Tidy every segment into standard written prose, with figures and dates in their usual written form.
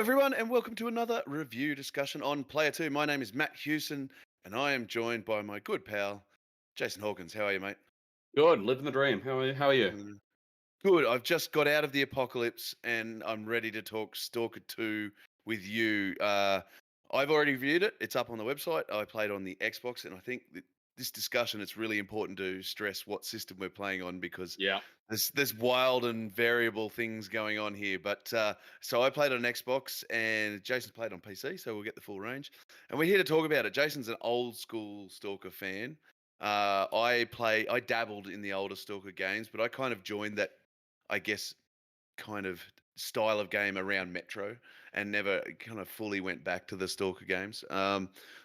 everyone, and welcome to another review discussion on Player 2. My name is Matt Hewson, and I am joined by my good pal, Jason Hawkins. How are you, mate? Good, living the dream. How are you? Mm. Good. I've just got out of the apocalypse, and I'm ready to talk Stalker 2 with you. I've already reviewed it. It's up on the website. I played on the Xbox, and I think that this discussion, it's really important to stress what system we're playing on because Yeah. there's wild and variable things going on here. But so I played on Xbox, and Jason played on PC, so we'll get the full range. And we're here to talk about it. Jason's an old school Stalker fan. I dabbled in the older Stalker games, but I kind of joined that, I guess, kind of style of game around Metro and never kind of fully went back to the Stalker games.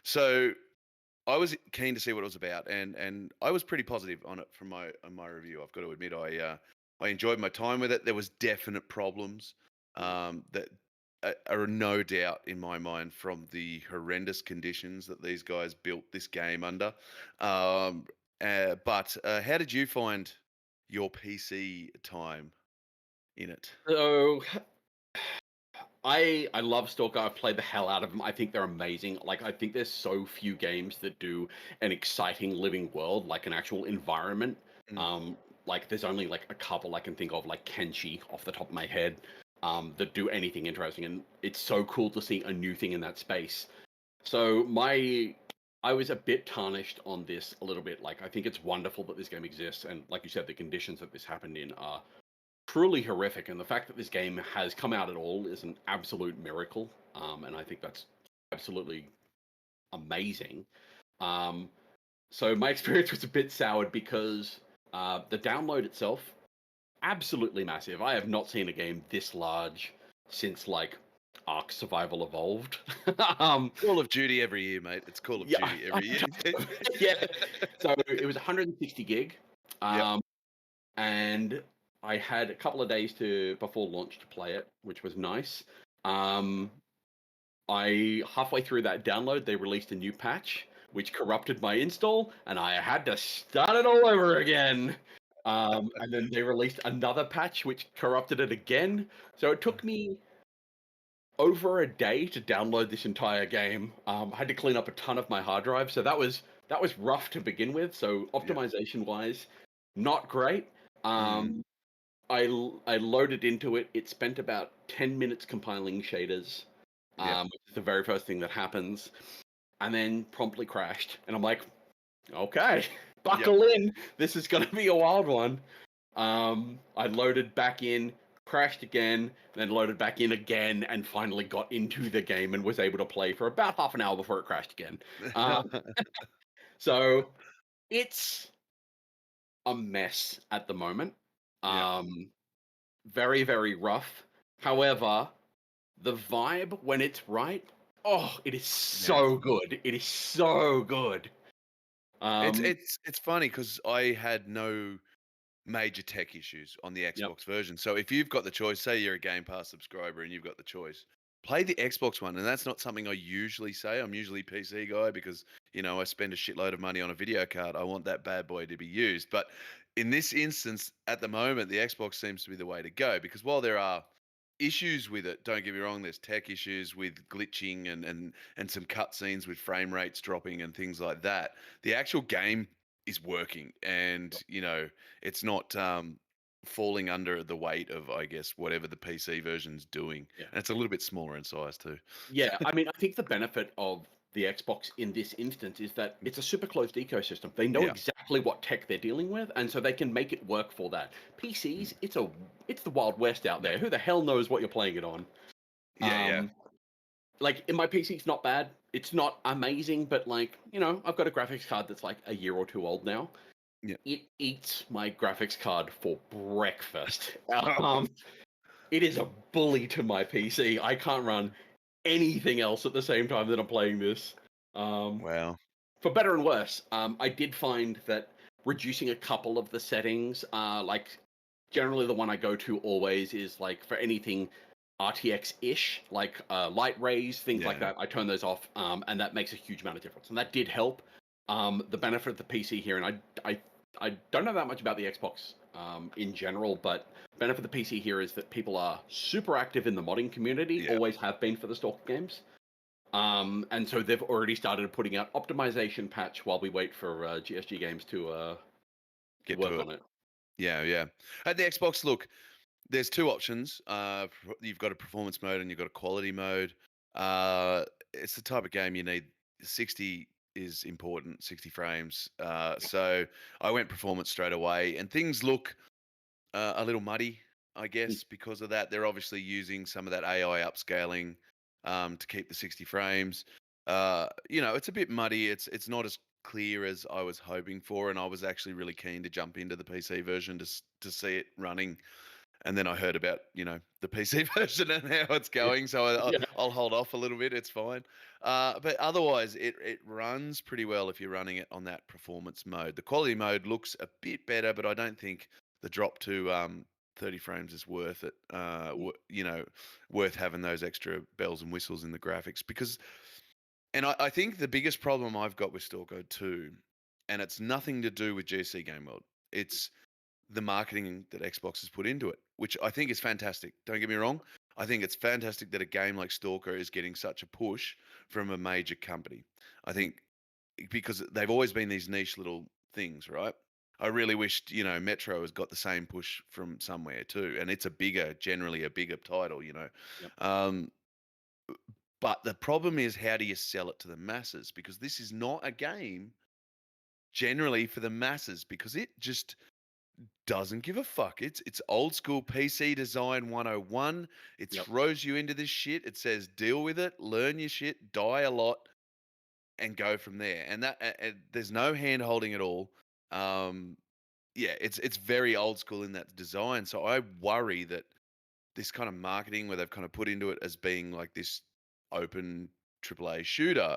So I was keen to see what it was about, and I was pretty positive on it from my review. I've got to admit, I enjoyed my time with it. There was definite problems that are no doubt in my mind from the horrendous conditions that these guys built this game under. But how did you find your PC time in it? So I love Stalker. I've played the hell out of them. I think they're amazing. Like I think there's so few games that do an exciting living world, like an actual environment. Mm, Um, like there's only like a couple I can think of, like Kenshi off the top of my head, that do anything interesting, and it's so cool to see a new thing in that space. So I was a bit tarnished on this a little bit. Like I think it's wonderful that this game exists, and like you said, the conditions that this happened in are truly horrific, and the fact that this game has come out at all is an absolute miracle. And I think that's absolutely amazing. Um, so my experience was a bit soured because the download itself, absolutely massive. I have not seen a game this large since like Ark Survival Evolved. um, Call of Duty every year, mate. It's Call of yeah, Duty every year. yeah. So it was 160 gig. Yep. Um, and I had a couple of days to before launch to play it, which was nice. Um, I halfway through that download, they released a new patch which corrupted my install, and I had to start it all over again. And then they released another patch which corrupted it again. So it took me over a day to download this entire game. I had to clean up a ton of my hard drive, so that was rough to begin with. So Yep. optimization wise, not great. Mm, Um, I loaded into it. It spent about 10 minutes compiling shaders, yep. which is the very first thing that happens, and then promptly crashed. And I'm like, okay, Yep. buckle in. This is going to be a wild one. I loaded back in, crashed again, then loaded back in again, and finally got into the game and was able to play for about half an hour before it crashed again. So it's a mess at the moment. Yep. Um, very, very rough. However, the vibe when it's right, oh, it is Yeah. so good. It is so good. It's Um, it's it's funny because I had no major tech issues on the yep. Xbox version. So if you've got the choice, say you're a Game Pass subscriber and you've got the choice, play the Xbox one. And that's not something I usually say. I'm usually PC guy because, I spend a shitload of money on a video card. I want that bad boy to be used. But in this instance, at the moment, the Xbox seems to be the way to go because while there are issues with it, don't get me wrong, there's tech issues with glitching and some cutscenes with frame rates dropping and things like that. The actual game is working, and it's not falling under the weight of, I guess, whatever the PC version's doing. Yeah. And it's a little bit smaller in size too. Yeah. I mean, I think the benefit of the Xbox in this instance is that it's a super closed ecosystem. They know Yeah. exactly what tech they're dealing with, and so they can make it work for that. Mm. PCs, it's the Wild West out there. Who the hell knows what you're playing it on? Yeah, yeah. Like in my PC, it's not bad. It's not amazing, but like I've got a graphics card that's like a year or two old now. Yeah. It eats my graphics card for breakfast. It is a bully to my PC. I can't run anything else at the same time that I'm playing this. Um, Wow. for better and worse, I did find that reducing a couple of the settings, like generally the one I go to always is like for anything RTX-ish, like light rays, things like Yeah. that. I turn those off, and that makes a huge amount of difference. And that did help. The benefit of the PC here, and I don't know that much about the Xbox in general, but benefit of the PC here is that people are super active in the modding community, Yeah, always have been for the Stalker games. And so they've already started putting out optimization patch while we wait for GSG Games to get work to it. on it. Yeah, yeah. At the Xbox, look, there's two options. You've got a performance mode and you've got a quality mode. It's the type of game you need. 60 is important, 60 frames. So I went performance straight away, and things look a little muddy, I Mm. guess, because of that. They're obviously using some of that AI upscaling to keep the 60 frames. It's a bit muddy. It's not as clear as I was hoping for, and I was actually really keen to jump into the PC version to see it running. And then I heard about the PC version and how it's Yeah. going, so Yeah. I'll hold off a little bit. It's fine, but otherwise it runs pretty well if you're running it on that performance mode. The quality mode looks a bit better, but I don't think the drop to 30 frames is worth it. Mm. Worth having those extra bells and whistles in the graphics because, and I think the biggest problem I've got with Stalker 2, and it's nothing to do with GC Game World. It's the marketing that Xbox has put into it, which I think is fantastic. Don't get me wrong. I think it's fantastic that a game like Stalker is getting such a push from a major company. I think because they've always been these niche little things, right? I really wished, Metro has got the same push from somewhere too. And it's generally a bigger title. Yep. Um, but the problem is, how do you sell it to the masses? Because this is not a game generally for the masses because it just doesn't give a fuck. It's old school PC design 101. It Yep. throws you into this shit. It says deal with it, learn your shit, die a lot, and go from there. And there's no hand holding at all. Um, yeah, it's very old school in that design. So I worry that this kind of marketing where they've kind of put into it as being like this open AAA shooter,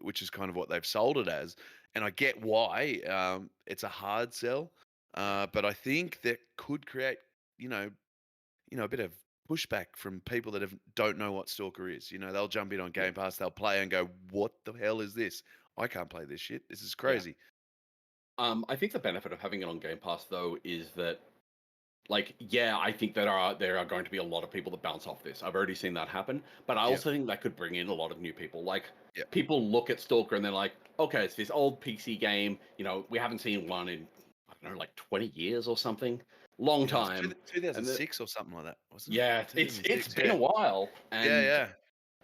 which is kind of what they've sold it as. And I get why. It's a hard sell, Yeah. but I think that could create, you know, a bit of pushback from people that don't know what Stalker is. They'll jump in on Yeah. Game Pass, they'll play and go, "What the hell is this? I can't play this shit. This is Yeah. crazy." I think the benefit of having it on Game Pass though is that, like, yeah, I think that there are going to be a lot of people that bounce off this. I've already seen that happen, but I Yeah, also think that could bring in a lot of new people. Like, yeah, people look at Stalker and they're like, okay, it's this old PC game. We haven't seen one in, I don't know, like 20 years or something, long yeah. It was time. And 2006 or something like that, wasn't it? yeah, it's 2006. been a Yeah, while, yeah, and yeah,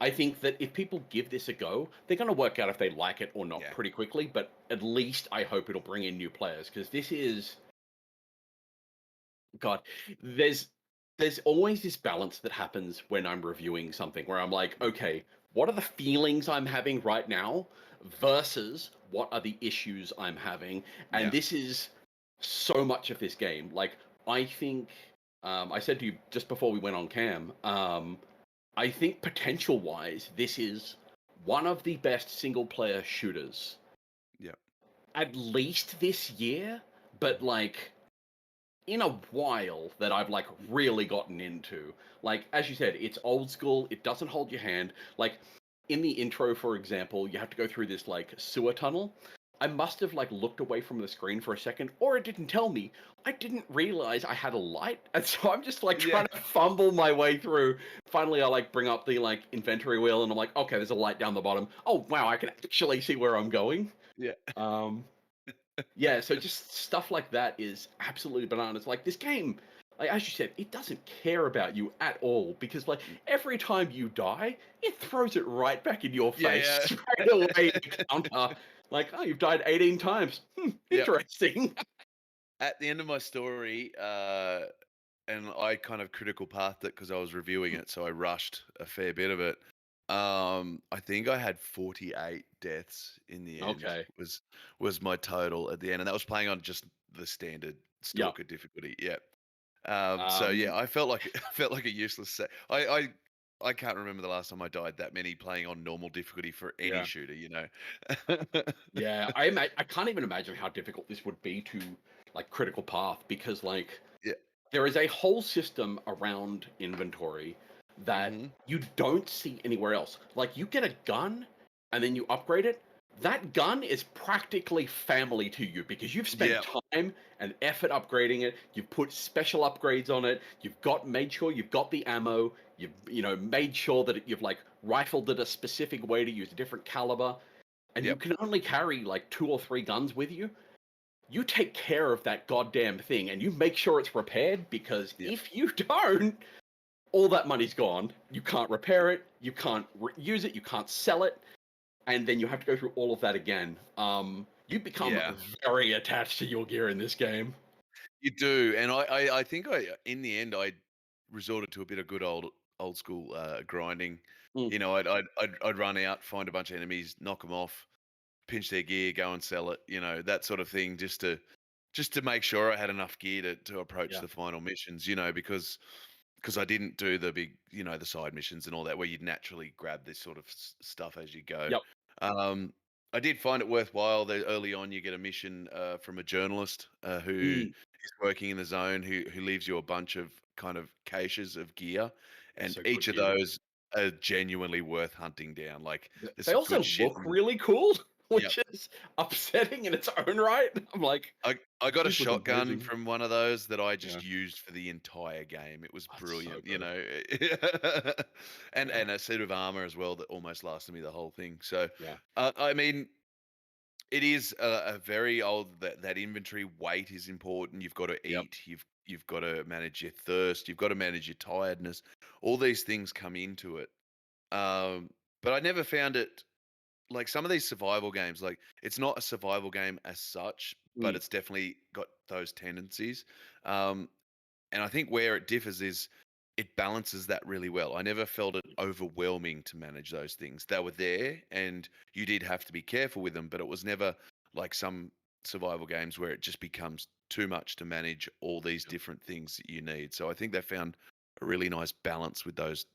I think that if people give this a go, they're going to work out if they like it or not yeah. pretty quickly. But at least I hope it'll bring in new players, because this is, God, there's there's always this balance that happens when I'm reviewing something where I'm like, okay, what are the feelings I'm having right now versus what are the issues I'm having? And Yeah. this is so much of this game. Like, I think, I said to you just before we went on cam, I think potential wise, this is one of the best single player shooters, Yeah. at least this year, but like in a while that I've like really gotten into. Like, as you said, it's old school, it doesn't hold your hand. Like, in the intro, for example, you have to go through this like sewer tunnel. I must have like looked away from the screen for a second, or it didn't tell me. I didn't realize I had a light, and so I'm just like Yeah. trying to fumble my way through. Finally, I like bring up the like inventory wheel, and I'm like, okay, there's a light down the bottom. Oh wow, I can actually see where I'm going. Yeah. Um, yeah, so just stuff like that is absolutely bananas. Like, this game, like as you said, it doesn't care about you at all, because like every time you die, it throws it right back in your face Yeah, straight away. The counter, like, oh, you've died 18 times. yeah. Interesting. At the end of my story, and I kind of critical pathed it because I was reviewing it, so I rushed a fair bit of it. I think I had 48 deaths in the end. Okay. Was my total at the end, and that was playing on just the standard Yeah. Stalker difficulty. Yeah. So yeah, Um, I felt like I felt like a useless set. I can't remember the last time I died that many playing on normal difficulty for any yeah. shooter. Yeah. I can't even imagine how difficult this would be to like critical path, because like Yeah. there is a whole system around inventory that Mhm. you don't see anywhere else. Like, you get a gun and then you upgrade it. that gun is practically family to you because you've spent Yeah. time and effort upgrading it. You've put special upgrades on it. You've got made sure you've got the ammo. You've made sure that you've like rifled it a specific way to use a different caliber, and you Yep. can only carry like 2 or 3 guns with you. You take care of that goddamn thing and you make sure it's repaired because Yep. if you don't, all that money's gone. You can't repair it. You can't use it. You can't sell it, and then you have to go through all of that again. You become Yeah. very attached to your gear in this game. You do, and I think in the end I resorted to a bit of good old school grinding. Mm, I'd run out, find a bunch of enemies, knock them off, pinch their gear, go and sell it. That sort of thing, just to make sure I had enough gear to approach yeah. the final missions. Because I didn't do the big, the side missions and all that, where you'd naturally grab this sort of stuff as you go. Yep. Um, I did find it worthwhile that early on you get a mission from a journalist who Mm, is working in the zone, who leaves you a bunch of kind of caches of gear, they're and so good each of gear. those are genuinely worth hunting down. Like there's They some also good shit. look really cool, Yeah, which is upsetting in its own right. I'm like, I got a these look shotgun amazing. from one of those that I Yeah, just used for the entire game. It was that's so brilliant, good. and Yeah, a suit of armor as well that almost lasted me the whole thing. So, yeah, I mean, it is a very old that inventory weight is important. You've got to yep. eat. You've got to manage your thirst. You've got to manage your tiredness. All these things come into it. But I never found it like some of these survival games, like it's not a survival game as such, but Mm, it's definitely got those tendencies. Um, and I think where it differs is it balances that really well. I never felt it overwhelming to manage those things. They were there and you did have to be careful with them, but it was never like some survival games where it just becomes too much to manage all these yep. different things that you need. So I think they found a really nice balance with those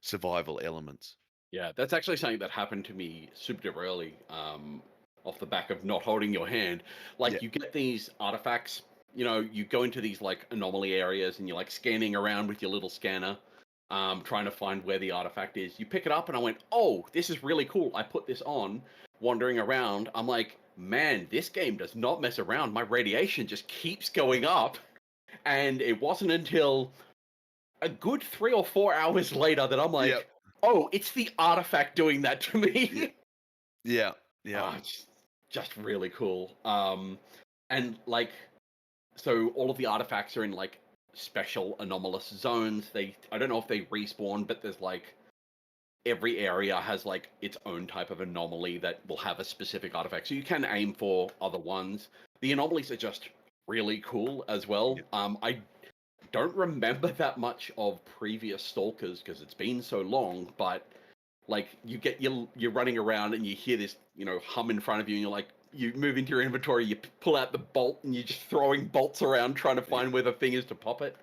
survival elements. Yeah, that's actually something that happened to me super early, off the back of not holding your hand. Yeah. Like, you get these artifacts, you go into these like anomaly areas and you're like scanning around with your little scanner, trying to find where the artifact is. You pick it up and I went, oh, this is really cool. I put this on, wandering around. I'm like, man, this game does not mess around. My radiation just keeps going up. And it wasn't until a good 3 or 4 hours later that I'm Yep. like, oh, it's the artifact doing that to Yeah. me. Yeah. Yeah. It's just really cool. And like, so all of the artifacts are in like special anomalous zones. I don't know if they respawn, but there's like every area has like its own type of anomaly that will have a specific artifact. So you can aim for other ones. The anomalies are just really cool as well. Yeah. I don't remember that much of previous stalkers because it's been so long, but like you're running around and you hear this hum in front of you and you're like you move into your inventory, you pull out the bolt and you're just throwing bolts around trying to Yeah. find where the thing is to pop it.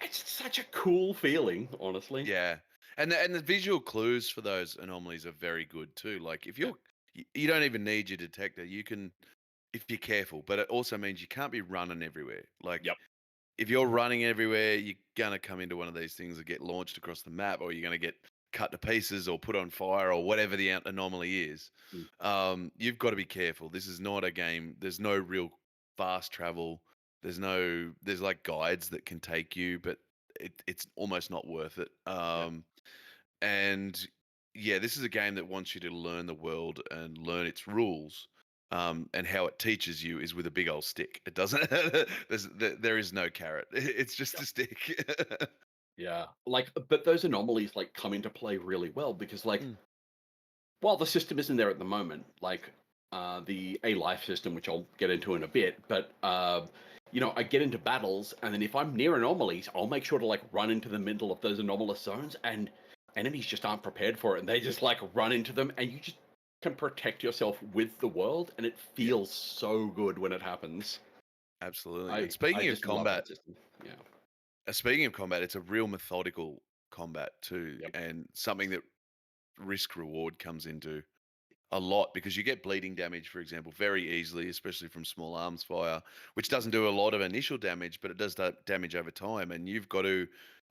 It's such a cool feeling, honestly. Yeah. And the visual clues for those anomalies are very good too. Like if Yeah. you don't even need your detector. You can if you're careful, but it also means you can't be running everywhere. Like Yep. if you're running everywhere, you're gonna come into one of these things that get launched across the map, or you're gonna get cut to pieces or put on fire or whatever the anomaly is. Mm. You've got to be careful. This is not a game. There's no real fast travel. There's like guides that can take you, but it's almost not worth it. Yeah. And yeah, this is a game that wants you to learn the world and learn its rules. And how it teaches you is with a big old stick. It doesn't. There is no carrot. It's just Yep. a stick. Yeah. Like, but those anomalies like come into play really well because like Mm, while the system isn't there at the moment, like the A life system, which I'll get into in a bit, but I get into battles, and then if I'm near anomalies, I'll make sure to like run into the middle of those anomalous zones, and enemies just aren't prepared for it, and they just like run into them, and you just can protect yourself with the world, and it yeah, feels so good when it happens. absolutely. And I just love that system. Yeah. speaking of combat, it's a real methodical combat too, Yep. and something that risk reward comes into a lot because you get bleeding damage, for example, very easily, especially from small arms fire, which doesn't do a lot of initial damage, but it does damage over time. And you've got to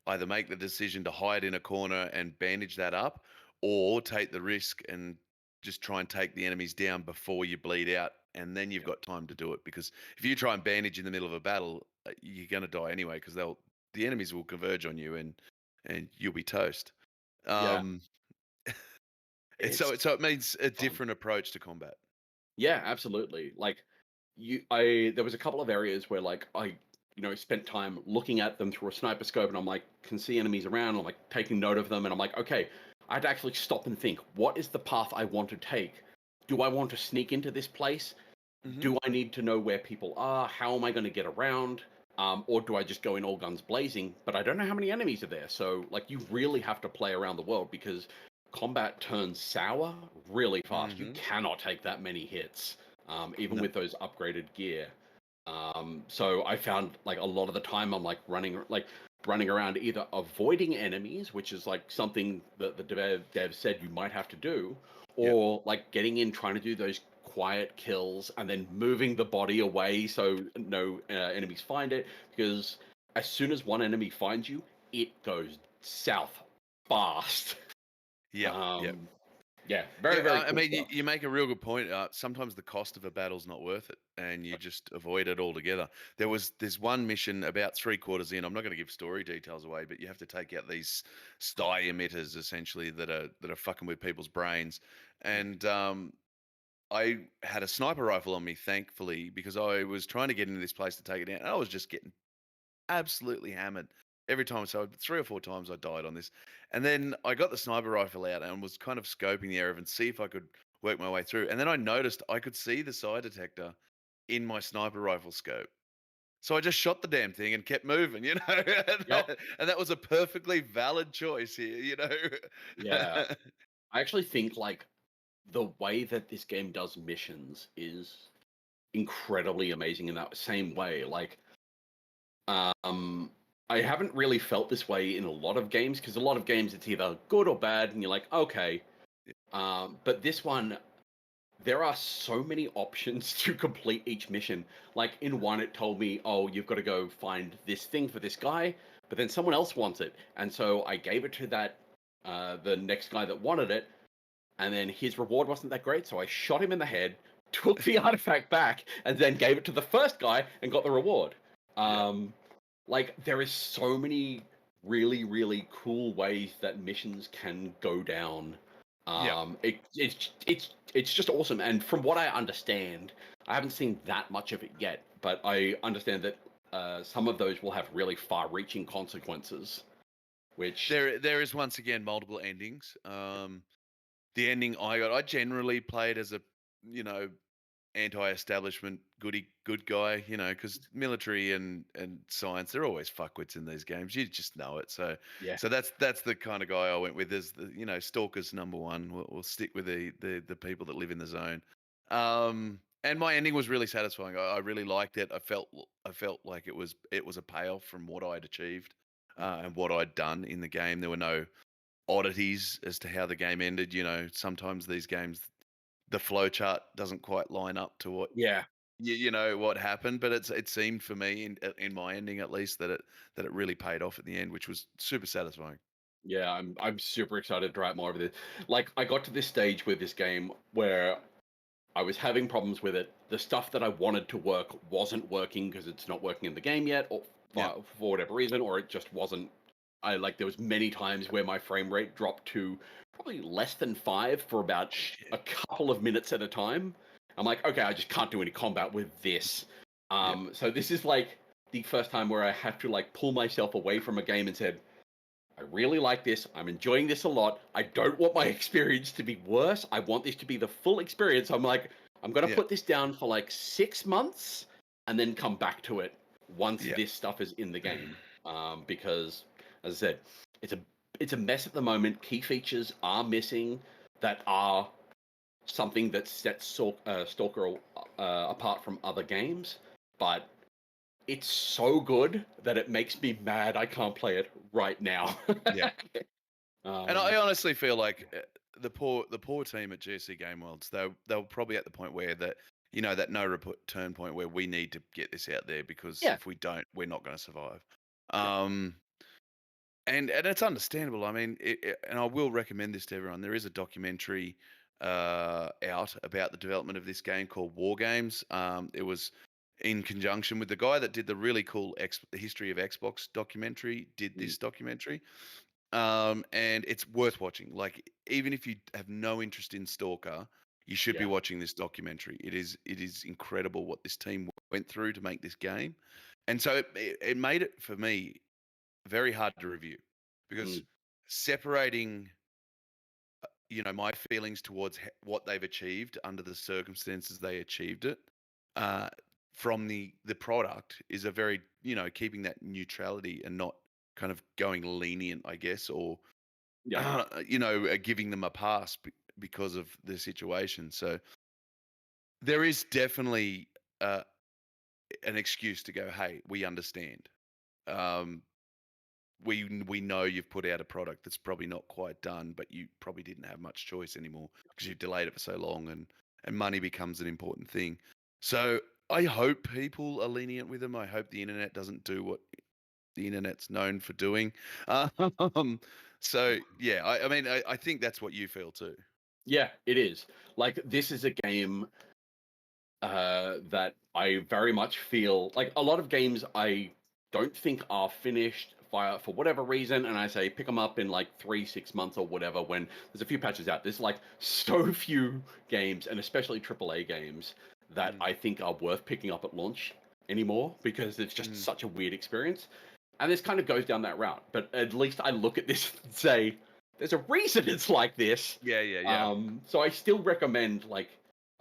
either make the decision to hide in a corner and bandage that up, or take the risk and just try and take the enemies down before you bleed out, and then you've Yep. got time to do it. Because if you try and bandage in the middle of a battle, you're going to die anyway. Because the enemies will converge on you, and you'll be toast. Yeah. Um, and It's so it means a fun. different approach to combat. Yeah, absolutely. Like I there was a couple of areas where like I spent time looking at them through a sniper scope, and I'm like can see enemies around. I'm like taking note of them, and I'm like, okay, I had to actually stop and think, what is the path I want to take? Do I want to sneak into this place? Hmm. Do I need to know where people are? How am I going to get around? Or do I just go in all guns blazing? But I don't know how many enemies are there. So, like, you really have to play around the world because combat turns sour really fast. You Hmm. cannot take that many hits, even No. with those upgraded gear. So I found like a lot of the time I'm like running around either avoiding enemies, which is like something that the dev said you might have to do, Yep. or like getting in trying to do those quiet kills and then moving the body away so no enemies find it, because as soon as one enemy finds you, it goes south fast. Yep. Yep. um yeah, very Yeah, very I cool mean, stuff. you make a real good point. Sometimes the cost of a battle's not worth it, and you just avoid it altogether. There's one mission about three-quarters in. I'm not going to give story details away, but you have to take out these sty emitters essentially that are fucking with people's brains. And I had a sniper rifle on me, thankfully, because I was trying to get into this place to take it down. And I was just getting absolutely hammered every time. So 3 or 4 times I died on this, and then I got the sniper rifle out and was kind of scoping the area and see if I could work my way through. And then I noticed I could see the side detector in my sniper rifle scope. So I just shot the damn thing and kept moving, you know, and Yep. that was a perfectly valid choice here, you Yeah, know. I actually think like the way that this game does missions is incredibly amazing in that same way. Like, um, I haven't really felt this way in a lot of games because a lot of games it's either good or bad, and you're like, okay. But this one, there are so many options to complete each mission. Like in one, it told me, oh, you've got to go find this thing for this guy, but then someone else wants it, and so I gave it to that the next guy that wanted it, and then his reward wasn't that great, so I shot him in the head, took the artifact back, and then gave it to the first guy and got the reward. Yeah, Um, like there is so many really really cool ways that missions can go down. yeah. It's just awesome, and from what I understand, I haven't seen that much of it yet, but I understand that some of those will have really far-reaching consequences, which There is once again multiple endings. The ending I got, I generally played as a, you know, anti-establishment good guy, you know, because military and science, they're always fuckwits in these games. You just know it. So yeah. that's the kind of guy I went with. As the, you know, Stalker's number one. We'll stick with the people that live in the zone. And my ending was really satisfying. I really liked it. I felt like it was a payoff from what I'd achieved and what I'd done in the game. There were no oddities as to how the game ended. You know, sometimes these games, the flowchart doesn't quite line up to what Yeah. you know what happened, but it seemed for me in my ending at least that it really paid off at the end, which was super satisfying. Yeah, I'm super excited to write more of this. Like I got to this stage with this game where I was having problems with it. The stuff that I wanted to work wasn't working because it's not working in the game yet, or Yeah. for whatever reason, or it just wasn't. I like there was many times where my frame rate dropped to probably less than 5 for about a Shit. couple of minutes at a time. I'm like, okay, I just can't do any combat with this. Yeah. So this is like the first time where I have to like pull myself away from a game and said, I really like this. I'm enjoying this a lot. I don't want my experience to be worse. I want this to be the full experience. I'm like, I'm going to Yeah. put this down for like 6 months and then come back to it once Yeah. this stuff is in the game. Because, as I said, it's a it's a mess at the moment. Key features are missing that are something that sets Stalker apart from other games. But it's so good that it makes me mad I can't play it right now. Yeah. And um, I honestly feel like the poor team at GSC Game Worlds, they're probably at the point where that, you know, that no return point where we need to get this out there, because yeah, if we don't, we're not going to survive. yeah, Um, and it's understandable. I mean, and I will recommend this to everyone. There is a documentary out about the development of this game called War Games. It was in conjunction with the guy that did the really cool History of Xbox documentary, did Mm, this documentary. And it's worth watching. Like, even if you have no interest in Stalker, you should be yeah. watching this documentary. It is incredible what this team went through to make this game, and so it made it for me very hard to review because Mm, separating my feelings towards what they've achieved under the circumstances they achieved it, uh, from the product is a very, keeping that neutrality and not kind of going lenient, I guess, or yeah. giving them a pass because of the situation. So there is definitely uh, an excuse to go, hey, we understand. Um, we know you've put out a product that's probably not quite done, but you probably didn't have much choice anymore because you've delayed it for so long, and money becomes an important thing. So I hope people are lenient with them. I hope the internet doesn't do what the internet's known for doing. Um, so yeah, I mean, I think that's what you feel too. Yeah, it is. Like this is a game that I very much feel like a lot of games I don't think are finished for whatever reason, and I say pick them up in like 3 6 months or whatever. When there's a few patches out, there's like so few games, and especially AAA games, that Mm, I think are worth picking up at launch anymore because it's just mm. such a weird experience. And this kind of goes down that route. But at least I look at this and say, there's a reason it's like this. Yeah, yeah, yeah. So I still recommend, like,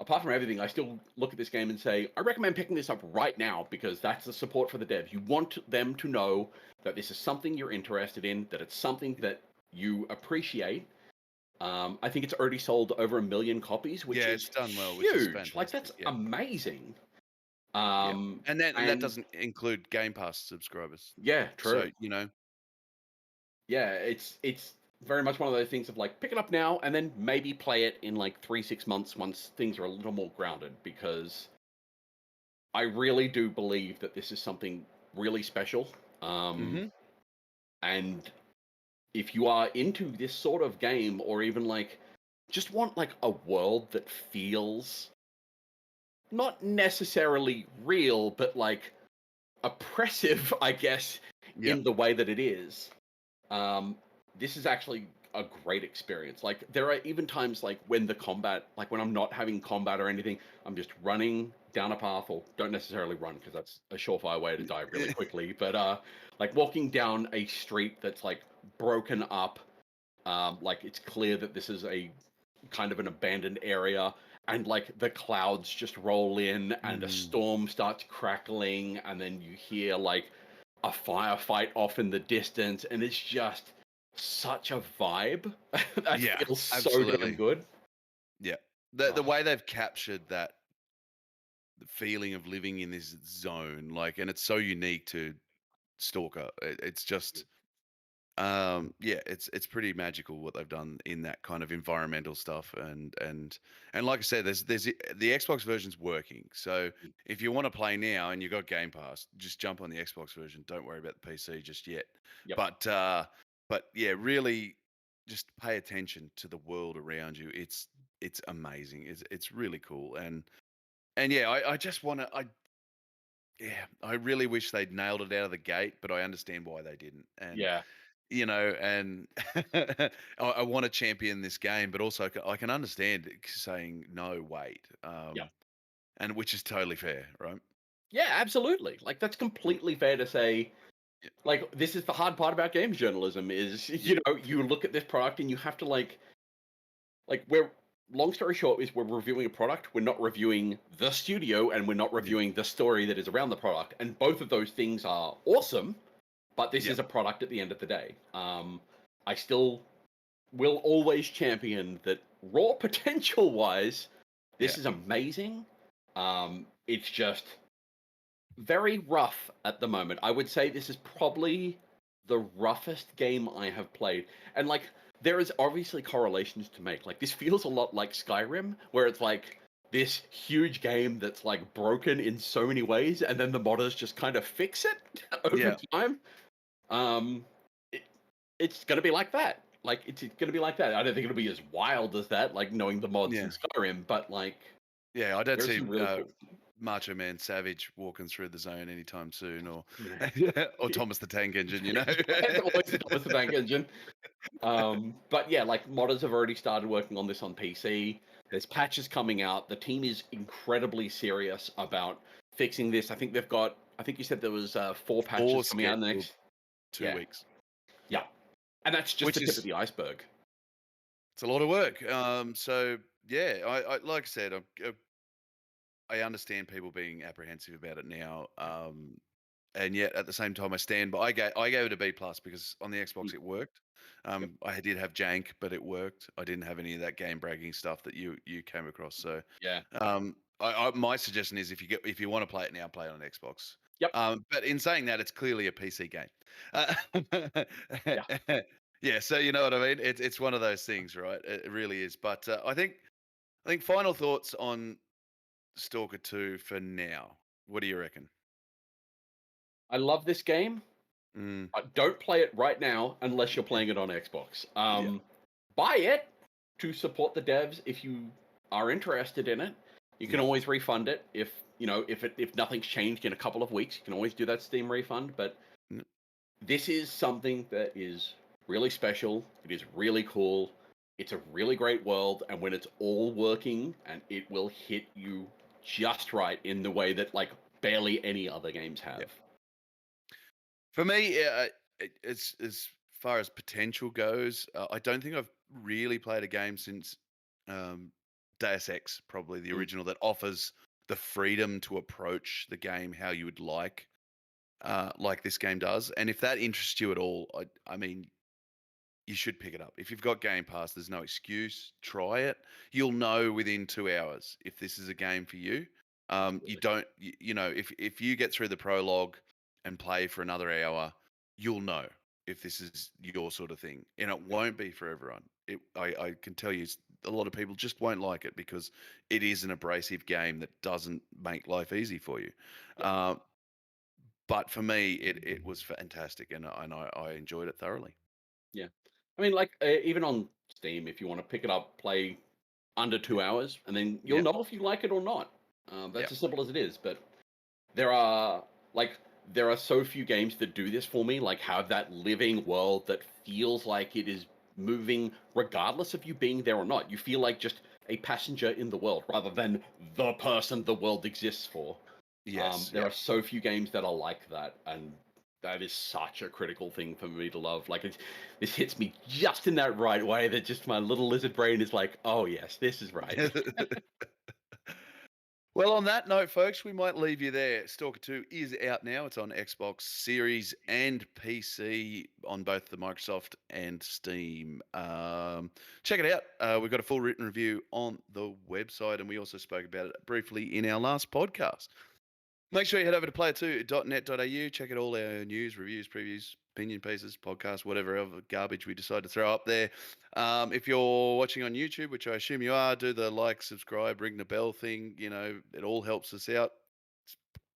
apart from everything, I still look at this game and say, I recommend picking this up right now because that's the support for the devs. You want them to know that this is something you're interested in, that it's something that you appreciate. I think it's already sold over 1 million copies, which Yeah, is it's done well, which is huge. Like, fantastic. that's Yeah, amazing. yeah. And that And doesn't include Game Pass subscribers. yeah, So, true. Yeah, it's very much one of those things of like pick it up now and then maybe play it in like 3 6 months once things are a little more grounded because I really do believe that this is something really special. Um, hmm and if you are into this sort of game or even like just want like a world that feels not necessarily real, but like oppressive, I guess, yeah, in the way that it is. Um, this is actually a great experience. Like there are even times like when the combat, like when I'm not having combat or anything, I'm just running down a path or don't necessarily run because that's a surefire way to die really quickly. But like walking down a street that's like broken up, like it's clear that this is a kind of an abandoned area and like the clouds just roll in and a Mm. storm starts crackling and then you hear like a firefight off in the distance and it's just such a vibe that Yeah, feels so damn absolutely. good. Yeah. The Oh, way they've captured that, the feeling of living in this zone, like, and it's so unique to Stalker. It's just, yeah, it's pretty magical what they've done in that kind of environmental stuff, and like I said, there's the Xbox version's working. So if you want to play now and you've got Game Pass, just jump on the Xbox version. Don't worry about the PC just yet. yep. But yeah, really just pay attention to the world around you. It's amazing. It's really cool. And yeah, I just want to yeah, I really wish they'd nailed it out of the gate, but I understand why they didn't. And Yeah. and I want to champion this game, but also I can understand saying no, wait, Yep. and which is totally fair, right? Yeah, absolutely. Like that's Mm, completely fair to say. yeah, Like this is the hard part about games journalism is yeah, you look at this product and you have to like we're long story short is we're reviewing a product, we're not reviewing the studio and we're not yeah, reviewing the story that is around the product, and both of those things are awesome, but this yeah, is a product at the end of the day. I still will always champion that raw potential wise yeah, this is amazing. It's just very rough at the moment. I would say this is probably the roughest game I have played. And like there is obviously correlations to make. Like this feels a lot like Skyrim, where it's like this huge game that's like broken in so many ways, and then the modders just kind of fix it over yeah. time. Um, it, it's gonna be like that. like it's going to be like that. I don't think it'll be as wild as that, like knowing the mods in Yeah. Skyrim, but like Yeah, I don't there's see some really cool. Macho Man Savage walking through the zone anytime soon, or Yeah. or Thomas the Tank Engine, you know. It's always the Thomas the Tank Engine. But yeah, like modders have already started working on this on PC. There's patches coming out. The team is incredibly serious about fixing this. I think they've got. I think you said there was 4 patches Or coming out in the scheduled next. 2 Yeah, weeks, yeah, and that's just the which tip of is the iceberg. it's a lot of work. So yeah, I like I said, I understand people being apprehensive about it now. And yet at the same time, I stand. But I gave it a B plus because on the Xbox Mm, it worked. yep. I did have jank, but it worked. I didn't have any of that game bragging stuff that you came across. So, Yeah. my suggestion is if you want to play it now, play it on Xbox. Yep. But in saying that, it's clearly a PC game. Yeah. Yeah, so you know what I mean. It's one of those things, right? It really is. But I think final thoughts on Stalker 2 for now. What do you reckon? I love this game. Mm, Don't play it right now unless you're playing it on Xbox. yeah. Buy it to support the devs if you are interested in it. You can Yeah. always refund it if nothing's changed in a couple of weeks. You can always do that Steam refund. But N this is something that is really special. It is really cool. It's a really great world, and when it's all working, and it will hit you just right in the way that like barely any other games Yeah. have. For me, it's as far as potential goes, I don't think I've really played a game since, um, Deus Ex, probably the Mm, original, that offers the freedom to approach the game how you would like this game does, and if that interests you at all, I mean, you should pick it up. If you've got Game Pass, there's no excuse. Try it. You'll know within 2 hours if this is a game for you. You absolutely. don't, you know, if you get through the prologue and play for another hour, you'll know if this is your sort of thing, and it Yep. won't be for everyone. I can tell you, a lot of people just won't like it because it is an abrasive game that doesn't make life easy for you. Yep. Uh, but for me, it was fantastic, and I enjoyed it thoroughly. Yeah. I mean, like, even on Steam, if you want to pick it up, play under Yeah, 2 hours, and then you'll yeah, know if you like it or not. yeah, That's as simple as it is. But there are like there are so few games that do this for me. Like, have that living world that feels like it is moving, regardless of you being there or not. You feel like just a passenger in the world rather than the person the world exists for. yes, There yeah. are so few games that are like that, and that is such a critical thing for me to love. Like, this hits me just in that right way that just my little lizard brain is like, oh yes, this is right. Well, on that note, folks, we might leave you there. Stalker 2 is out now. It's on Xbox Series and PC on both the Microsoft and Steam. Check it out. We've got a full written review on the website, and we also spoke about it briefly in our last podcast. Make sure you head over to player2.net.au. Check out all our news, reviews, previews, opinion pieces, podcasts, whatever other garbage we decide to throw up there. If you're watching on YouTube, which I assume you are, do the like, subscribe, ring the bell thing. You know, it all helps us out.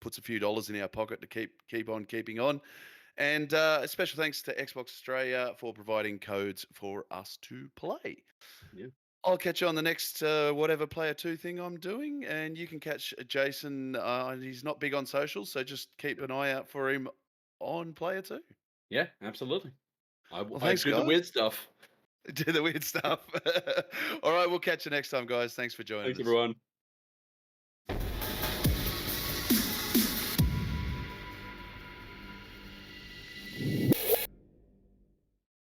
Puts a few dollars in our pocket to keep on keeping on. And a special thanks to Xbox Australia for providing codes for us to play. Yeah, I'll catch you on the next whatever player two thing I'm doing, and you can catch Jason. He's not big on socials, so just keep an eye out for him on player two. yeah, absolutely. Well, I thanks, do the guys. weird stuff. Do the weird stuff. All right, we'll catch you next time, guys. Thanks for joining Thanks, us. everyone.